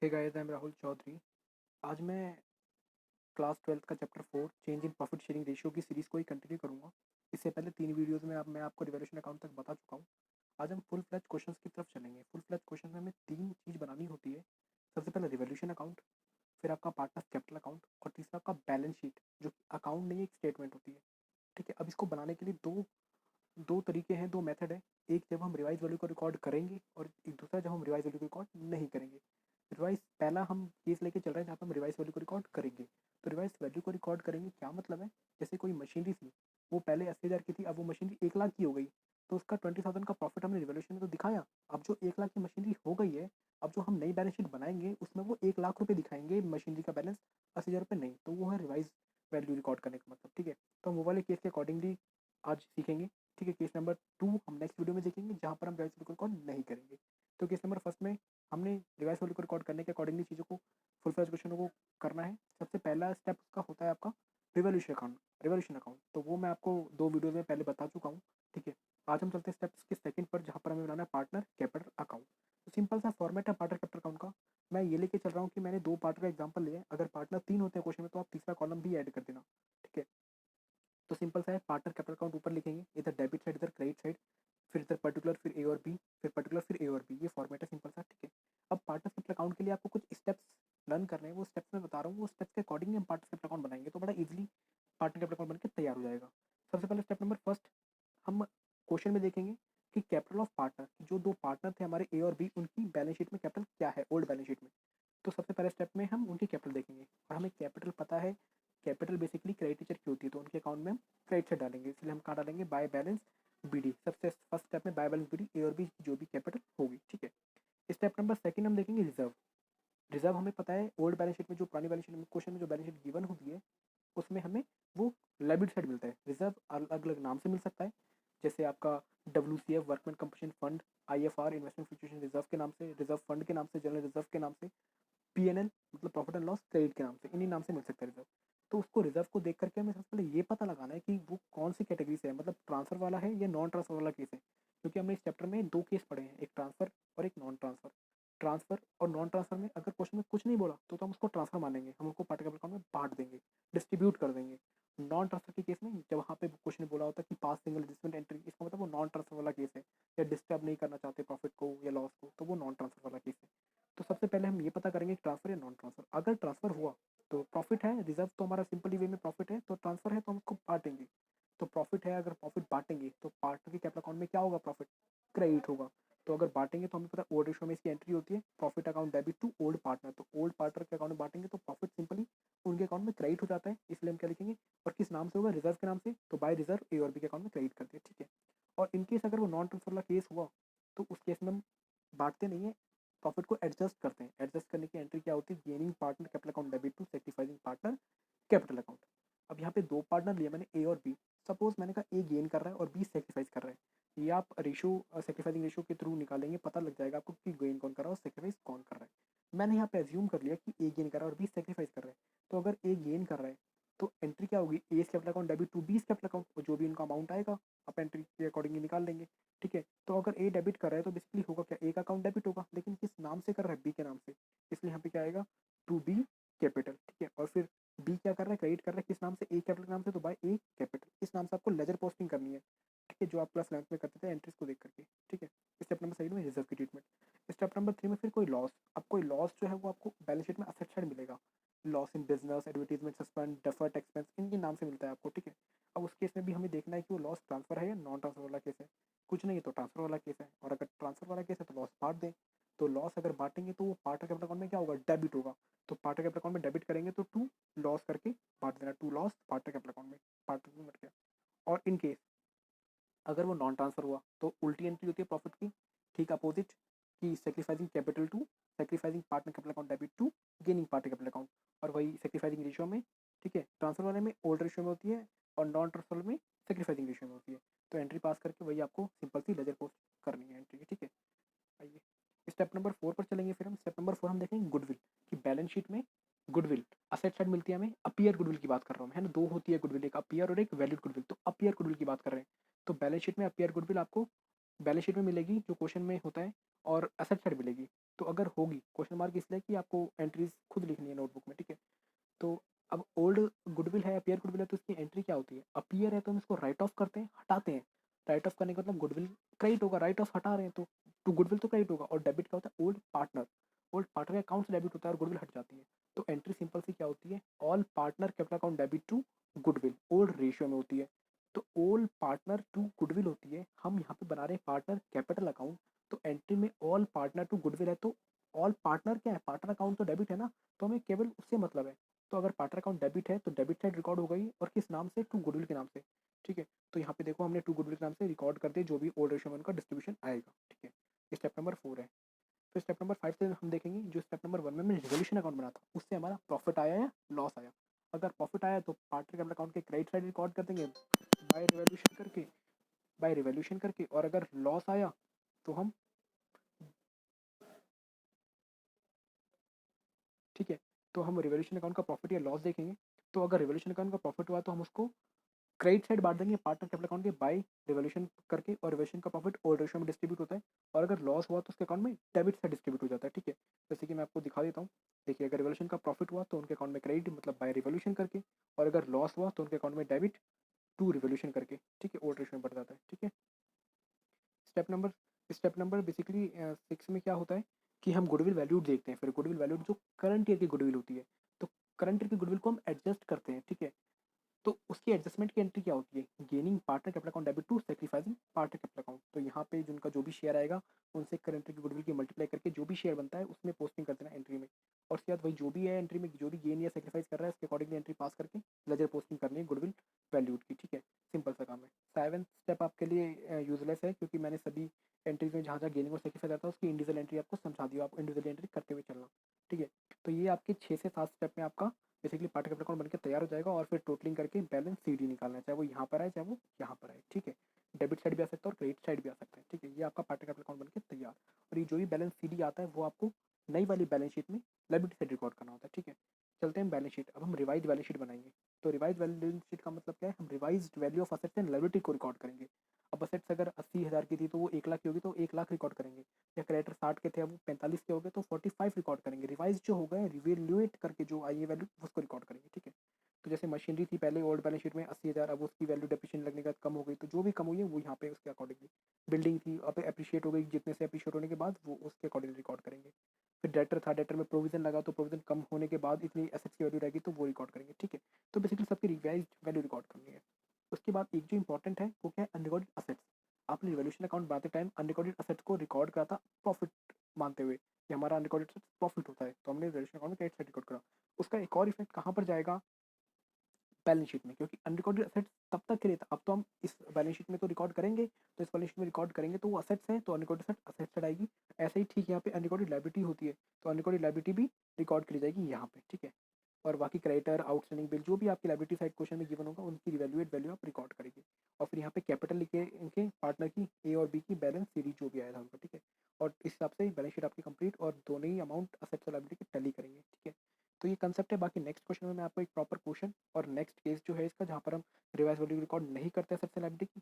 Hey guys, I am Rahul Chaudhary. आज मैं class 12th का chapter 4 change in profit sharing ratio की सीरीज़ को ही कंटिन्यू करूँगा। इससे पहले 3 वीडियोज़ में अब मैं आपको रिवैल्यूएशन अकाउंट तक बता चुका हूँ। आज हम फुल फ्लेज क्वेश्चंस की तरफ चलेंगे। फुल फ्लेज क्वेश्चन में हमें 3 चीज़ बनानी होती है। सबसे पहले रिवैल्यूएशन अकाउंट, फिर आपका पार्टनर्स कैपिटल अकाउंट और तीसरा आपका बैलेंस शीट, जो अकाउंट नहीं, एक स्टेटमेंट होती है। ठीक है, अब इसको बनाने के लिए दो दो तरीके हैं, 2 मेथड है। एक जब हम रिवाइज़ वैल्यू को रिकॉर्ड करेंगे और एक दूसरा जब हम रिवाइज़ वैल्यू को रिकॉर्ड नहीं करेंगे। रिवाइज़ पहला हम केस लेके चल रहे हैं जहाँ पे हम रिवाइज़ वैल्यू को रिकॉर्ड करेंगे। तो रिवाइज़ वैल्यू को रिकॉर्ड करेंगे क्या मतलब है, जैसे कोई मशीनरी थी, वो पहले 80,000 की थी, अब वो मशीनरी 1 लाख की हो गई। तो उसका 20,000 का प्रॉफिट हमने रिवैल्यूएशन में तो दिखाया। अब जो 1 लाख की मशीनरी हो गई है, अब जो हम नई बैलेंस शीट बनाएँगे उसमें वो 1 लाख रुपए दिखाएँगे, मशीनरी का बैलेंस 80,000 रुपए नहीं। तो वो है रिवाइज़ वैल्यू रिकॉर्ड करने का मतलब, ठीक है। तो हम वो वाले केस के अकॉर्डिंगली आज सीखेंगे। ठीक है, केस नंबर 2 हम नेक्स्ट वीडियो में देखेंगे जहाँ पर हम रिवाइज़ वैल्यू को रिकॉर्ड नहीं करेंगे। तो केस नंबर फर्स्ट में हमने रिवाइज़ वैल्यू को रिकॉर्ड करने के अकॉर्डिंगली चीज़ों को, फुल फ्लेज क्वेश्चनों को करना है। सबसे पहला स्टेप उसका होता है आपका रिवॉल्यूशन अकाउंट। तो वो मैं आपको 2 वीडियो में पहले बता चुका हूँ। ठीक है, आज हम चलते हैं स्टेप्स के सेकंड पर, जहाँ पर हमें बनाना है पार्टनर कैपिटल अकाउंट। तो सिंपल सा फॉर्मेट है पार्टनर कैपिटल अकाउंट का। मैं ये लेके चल रहा हूँ कि मैंने 2 पार्टनर का एग्जांपल लिया है। अगर पार्टनर 3 होते हैं क्वेश्चन में तो आप तीसरा कॉलम भी ऐड कर देना। ठीक है, तो सिंपल सा है, पार्टनर कैपिटल अकाउंट ऊपर लिखेंगे, इधर डेबिट साइड इधर क्रेडिट साइड, फिर इधर पर्टिकुलर, फिर ए और बी, फिर पर्टिकुलर, फिर ए और बी। ये फॉर्मेट है सिंपल सा। ठीक है, अब पार्टनर कैपिटल अकाउंट के लिए आपको कुछ स्टेप्स लर्न करने हैं। वो स्टेप्स मैं बता रहा हूँ, वो स्टेप्स के अकॉर्डिंग हम पार्टनर कैपिटल अकाउंट बनाएंगे तो बड़ा इजीली पार्टनर कैपिटल अकाउंट बनकर तैयार हो जाएगा। सबसे पहले स्टेप नंबर फर्स्ट, हम क्वेश्चन में देखेंगे कि कैपिटल ऑफ पार्टनर, जो 2 पार्टनर थे हमारे ए और बी, उनकी बैलेंस शीट में कैपिटल क्या है ओल्ड बैलेंस शीट में। तो सबसे पहले स्टेप में हम उनकी कैपिटल देखेंगे और हमें कैपिटल पता है। कैपिटल बेसिकली क्रेडिट टीचर की होती है, तो उनके अकाउंट में हम क्रेडिट से डालेंगे, इसलिए हम कहाँ डालेंगे, बाय बैलेंस बीडी। सबसे फर्स्ट स्टेप में बाय बैलेंस बीडी, ए और बी जो भी कैपिटल होगी। ठीक है, स्टेप नंबर सेकंड हम देखेंगे रिजर्व। रिजर्व हमें पता है ओल्ड बैलेंस शीट में, जो पुरानी बैलेंस शीट में क्वेश्चन में जो बैलेंस शीट गिवन होती है उसमें हमें वो लायबिलिटी साइड मिलता है। रिजर्व अलग अलग नाम से मिल सकता है, जैसे आपका WCF workman compensation fund, IFR investment future reserve के नाम से, रिजर्व फंड के नाम से, जनरल रिजर्व के नाम से, PNL मतलब प्रॉफिट एंड लॉस क्रेडिट के नाम से, इन्हीं नाम से मिल सकता है रिजर्व। तो उसको रिजर्व को देख करके हमें सबसे पहले ये पता लगाना है कि वो कौन सी कैटेगरी से है, मतलब ट्रांसफर वाला है या नॉन ट्रांसफर वाला केस है। क्योंकि हमने इस चैप्टर में 2 केस पढ़े हैं, एक ट्रांसफर और एक नॉन ट्रांसफर। ट्रांसफर और नॉन ट्रांसफर में अगर क्वेश्चन में कुछ नहीं बोला तो हम उसको ट्रांसफर मानेंगे, हम उसको पार्टिकुलर अकाउंट में बांट देंगे, डिस्ट्रीब्यूट कर देंगे। नॉन ट्रांसफर के केस में जब वहाँ पे क्वेश्चन बोला होता है कि पास सिंगल डिजिटल एंट्री, इसका मतलब वो नॉन ट्रांसफर वाला केस है, या डिस्टर्ब नहीं करना चाहते प्रॉफिट को या लॉस को, तो वो नॉन ट्रांसफर वाला केस है। तो सबसे पहले हम ये पता करेंगे कि ट्रांसफर या नॉन ट्रांसफर। अगर ट्रांसफर हुआ तो प्रॉफिट है, रिजर्व तो हमारा सिंपली वे में प्रॉफिट है, तो ट्रांसफर है तो हम उसको बांटेंगे। तो प्रॉफिट है, अगर प्रॉफिट बांटेंगे तो पार्टनर के कैपिटल अकाउंट में क्या होगा, प्रॉफिट क्रेडिट होगा। तो अगर बांटेंगे तो हमें पता है ओल्ड रेशियो में इसकी एंट्री होती है, profit account debit to old partner. तो ओल्ड पार्टनर के अकाउंट में बांटेंगे तो प्रॉफिट सिंपली उनके अकाउंट में क्रेडिट हो जाता है, इसलिए हम क्या लिखेंगे, और किस नाम से होगा, रिजर्व के नाम से, तो बाय रिजर्व ए और बी के अकाउंट में क्रेडिट कर दिया। ठीक है, और इनकेस अगर वो नॉन ट्रांसफर वाला केस हुआ तो उस केस में हम बांटते नहीं है, प्रॉफिट को एडजस्ट करते हैं। एडजस्ट करने की एंट्री क्या होती है, gaining partner capital account debit to sacrificing partner capital account. अब यहाँ पे 2 पार्टनर लिए मैंने, ए और बी। सपोज मैंने कहा ए गेन कर रहा है और बी सेक्रीफाइस कर रहा है, ये आप रेशियो सेक्रीफाइसिंग रेशियो के थ्रू निकालेंगे, पता लग जाएगा आपको कि गेन कौन कर रहा है और सेक्रीफाइस कौन कर रहा है। मैंने यहाँ पे एज्यूम कर लिया कि ए गेन कर रहा है और बी सेक्रीफाइस कर रहा है। तो अगर ए गेन कर रहा है तो एंट्री क्या होगी, A capital account debit to B capital account, और जो भी उनका अमाउंट आएगा आप एंट्री के अकॉर्डिंगली निकाल लेंगे। ठीक है, तो अगर ए डेबिट कर रहा है तो बेसिकली होगा क्या, ए का अकाउंट डेबिट होगा, लेकिन किस नाम से कर रहा है, बी के नाम से, इसलिए यहाँ पे क्या आएगा, टू बी कैपिटल। ठीक है, और फिर बी क्या कर रहा है, क्रेडिट कर रहा है किस नाम से, ए कैपिटल के नाम से, तो बाय ए कैपिटल। इस नाम से आपको लेजर पोस्टिंग करनी है। ठीक है, जो आप क्लास 11th में करते थे एंट्रीज को देख करके। ठीक है, स्टेप नंबर साइड में रिजर्व की ट्रीटमेंट। स्टेप नंबर 3 में फिर कोई लॉस, अब कोई लॉस जो है वो आपको बैलेंस शीट में असेट साइड मिलेगा। Loss in business, advertisement, suspend, deferred expense, इनके नाम से मिलता है आपको। ठीक है, अब उस केस में भी हमें देखना है कि वो लॉस ट्रांसफर है या नॉन ट्रांसफर वाला केस है। कुछ नहीं है तो ट्रांसफर वाला केस है, और अगर ट्रांसफर वाला केस है तो लॉस बांट दें। तो लॉस अगर बांटेंगे तो वो पार्टनर कैपिटल अकाउंट में क्या होगा, डेबिट होगा। तो पार्टनर कैपिटल अकाउंट में डेबिट करेंगे तो टू लॉस करके बांट देना, to loss partner capital account में, पार्टनर में मट गया। और इन केस अगर वो नॉन ट्रांसफर हुआ तो उल्टी एंट्री होती है प्रॉफिट की, ठीक अपोजिट, कि sacrificing capital to sacrificing partner capital account debit to gaining partner capital account, और वही सेक्रीफाइसिंग रेशियो में। ठीक है, ट्रांसफर वाले में ओल्ड रेशियो में होती है और नॉन ट्रांसफर में सेक्रीफाइसिंग रेशियो में होती है। तो एंट्री पास करके वही आपको सिंपल सी लेजर पोस्ट करनी है एंट्री की। ठीक है, आइए स्टेप नंबर 4 पर चलेंगे। फिर हम स्टेप नंबर 4 हम देखेंगे गुडविल, कि बैलेंस शीट में गुडविल असेट साइड मिलती है हमें। अपीयर गुडविल की बात कर रहा हूँ मैं, है ना, 2 होती है गुडविल, एक अपीयर और एक वैलिड गुडविल। तो अपीयर गुडविल की बात कर रहे हैं, तो बैलेंस शीट में अपीयर गुडविल आपको बैलेंस शीट में मिलेगी जो क्वेश्चन में होता है, और असेट साइड मिलेगी। तो अगर होगी, क्वेश्चन मार्क इसलिए कि आपको एंट्रीज खुद लिखनी है नोटबुक में, ठीक है। तो अब ओल्ड गुडविल है, अपीयर गुडविल है, तो इसकी एंट्री क्या होती है? अपीयर है तो हम इसको राइट ऑफ करते हैं, हटाते हैं। राइट ऑफ करने का मतलब गुडविल क्रेडिट होगा, राइट ऑफ हटा रहे हैं तो गुडविल तो क्रेडिट होगा। और डेबिट क्या होता है? Old partner, old partner account से डेबिट होता है और गुडविल हट जाती है। तो एंट्री सिंपल सी क्या होती है? All partner capital account debit to goodwill, old ratio में होती है। तो ओल्ड पार्टनर टू गुडविल होती है, हम यहाँ पे बना रहे हैं पार्टनर कैपिटल अकाउंट। तो एंट्री में ऑल पार्टनर टू गुडविल है, तो ऑल पार्टनर क्या है? पार्टनर अकाउंट तो डेबिट है ना, तो हमें केवल उससे मतलब है। तो अगर पार्टनर अकाउंट डेबिट है तो डेबिट साइड रिकॉर्ड हो गई, और किस नाम से? टू गुडविल के नाम से, ठीक है। तो यहाँ पे देखो हमने टू गुडविल के नाम से रिकॉर्ड कर दिया जो भी ओल्ड रेशियो में उनका डिस्ट्रीब्यूशन आएगा, ठीक है। ये स्टेप नंबर 4 है। तो स्टेप नंबर 5 से हम देखेंगे, जो स्टेप नंबर 1 में हमने रिवोल्यूशन अकाउंट बना था उससे हमारा प्रॉफिट आया या लॉस आया। अगर प्रॉफिट आया तो पार्टनर कैपिटल अकाउंट के क्रेडिट साइड रिकॉर्ड कर देंगे बाय रिवोल्यूशन करके, और अगर लॉस आया तो हम, ठीक है, तो हम रिवोल्यूशन अकाउंट का प्रॉफिट या लॉस देखेंगे। तो अगर रिवोल्यूशन अकाउंट का प्रॉफिट हुआ तो हम उसको क्रेडिट साइड बांट देंगे पार्टनर कैपिटल अकाउंट के बाय रिवोल्यूशन करके, और रिवोल्यूशन का प्रॉफिट ओल्ड रेशियो में डिस्ट्रीब्यूट होता है। और अगर लॉस हुआ तो उसके अकाउंट में डेबिट साइड डिस्ट्रीब्यूट हो जाता है, ठीक है। जैसे कि मैं आपको दिखा देता हूँ। देखिए, अगर रिवोल्यूशन का प्रॉफिट हुआ तो उनके अकाउंट में क्रेडिट मतलब बाय रिवोल्यूशन करके, और अगर लॉस हुआ तो उनके अकाउंट में डेबिट टू रिवोल्यूशन करके, ठीक है, ओल्ड रेशियो में बढ़ जाता है, ठीक है। Step number step number basically 6 में क्या होता है कि हम गुडविल वैल्यूड देखते हैं। फिर गुडविल वैल्यूड जो करंट ईयर की गुडविल होती है, तो करंट ईयर की गुडविल को हम एडजस्ट करते हैं, ठीक है। तो उसकी एडजस्टमेंट की एंट्री क्या होती है? Gaining partner capital account debit to sacrificing partner capital account. तो यहाँ पे जिनका जो भी शेयर आएगा उनसे करंट की गुडविल की मल्टीप्लाई करके जो भी शेयर बनता है उसमें पोस्टिंग कर देना एंट्री में। और उसके बाद वही जो भी है एंट्री में जो भी गेन या सेक्रीफाइस कर रहा है उसके अकॉर्डिंगली एंट्री पास करके लेजर पोस्टिंग करनी है गुडविल वैल्यूड की, ठीक है। सिंपल सा काम है। 7th स्टेप आपके लिए यूजलेस है क्योंकि मैंने सभी एंट्रीज में जहाँ जहाँ गेनिंग और सेक्रीफाइस आता है उसकी इंडिविजुअल एंट्री आपको समझा दी, आप इंडिविजुअल एंट्री करते हुए चलना, ठीक है। तो ये आपके 6 से 7 स्टेप में आपका बेसिकली पार्टनर कैपिटल अकाउंट बनकर तैयार हो जाएगा, और फिर टोटलिंग करके बैलेंस सीडी निकालना है, चाहे वो यहाँ पर आए चाहे वो यहाँ पर आए, ठीक है। डेबिट साइड भी आ सकता है और क्रेडिट साइड भी आ सकता है, ठीक है। ये आपका पार्टनर कैपिटल अकाउंट बनकर तैयार। और ये जो भी बैलेंस सीडी आता है वो आपको नई वाली बैलेंस शीट में लायबिलिटी साइड रिकॉर्ड करना होता है, ठीक है। चलते हैं बैलेंस शीट। अब हम रिवाइज बैलेंस शीट बनाएंगे। तो रिवाइज बैलेंस शीट का मतलब क्या है? हम revise value of assets and liability को रिकॉर्ड करेंगे। अब असेट्स अगर 80,000 की थी तो वो 1 लाख की होगी तो 1 लाख रिकॉर्ड करेंगे। या क्रेडिटर 60 के थे अब वो 45 के हो गए तो 45 रिकॉर्ड करेंगे। रिवाइज जो हो गए रिवेल्यूएट करके जो आई है वैल्यू उसको रिकॉर्ड करेंगे, ठीक है। तो जैसे मशीनरी थी पहले ओल्ड बैलेंस शीट में 80,000, अब उसकी वैल्यू डेप्रिसिएशन लगने के बाद कम हो गई, तो जो भी कम हुई है वो यहाँ पे उसके अकॉर्डिंगली। बिल्डिंग थी अब अप्रिशिएट हो गई, जितने से अप्रिशिएट होने के बाद वो उसके अकॉर्डिंग रिकॉर्ड करेंगे। फिर डेटर था, डेटर में प्रोविजन लगा तो प्रोविजन कम होने के बाद इतनी एसेट्स की वैल्यू रहेगी तो वो रिकॉर्ड करेंगे, ठीक है। तो बेसिकली सबकी रिवाइज वैल्यू रिकॉर्ड करनी है। उसके बाद एक जो इंपॉर्टेंट है वो क्या है? Unrecorded assets. आपने रिवोल्यूशन अकाउंट बनाते टाइम अनरिकॉर्डेड असेट्स को रिकॉर्ड करा था प्रॉफिट मानते हुए कि हमारा अनरिकॉर्डेड असेट्स प्रॉफिट होता है, तो हमने रिवोल्यूशन अकाउंट में क्रेडिट साइड रिकॉर्ड करा। उसका एक और इफेक्ट कहाँ पर जाएगा? बैलेंस शीट में, क्योंकि अनरिकॉर्डेड असेट्स तब तक के लिए था, अब तो हम इस बैलेंस शीट में तो रिकॉर्ड करेंगे, तो इस बैलेंस शीट में रिकॉर्ड करेंगे तो वो असेट्स हैं तो अनरिकॉर्डेड असेट्स साइड आएगी। ऐसे ही ठीक यहाँ पे अनरिकॉर्डेड लायबिलिटी होती है तो अनरिकॉर्डेड लायबिलिटी भी रिकॉर्ड करी जाएगी यहाँ पे, ठीक है। और बाकी क्रेडिटर आउटस्टैंडिंग बिल जो भी आपकी लायबिलिटी साइड क्वेश्चन में गिवन होगा उनकी रिवैल्यूएट वैल्यू आप रिकॉर्ड करेंगे। और फिर यहाँ पे कैपिटल लिखे इनके पार्टनर की ए और बी की बैलेंस सीरीज जो भी आया था उनका, ठीक है। और इस हिसाब से बैलेंस शीट आपकी कंप्लीट और दोनों ही अमाउंट असेट्स और लायबिलिटी की टैली करेंगे, ठीक है। तो ये कंसेप्ट है। बाकी नेक्स्ट क्वेश्चन में मैं आपको एक प्रॉपर क्वेश्चन और नेक्स्ट केस जो है इसका जहाँ पर हम रिवाइज वैल्यू रिकॉर्ड नहीं करते असेट्स एंड लायबिलिटी की,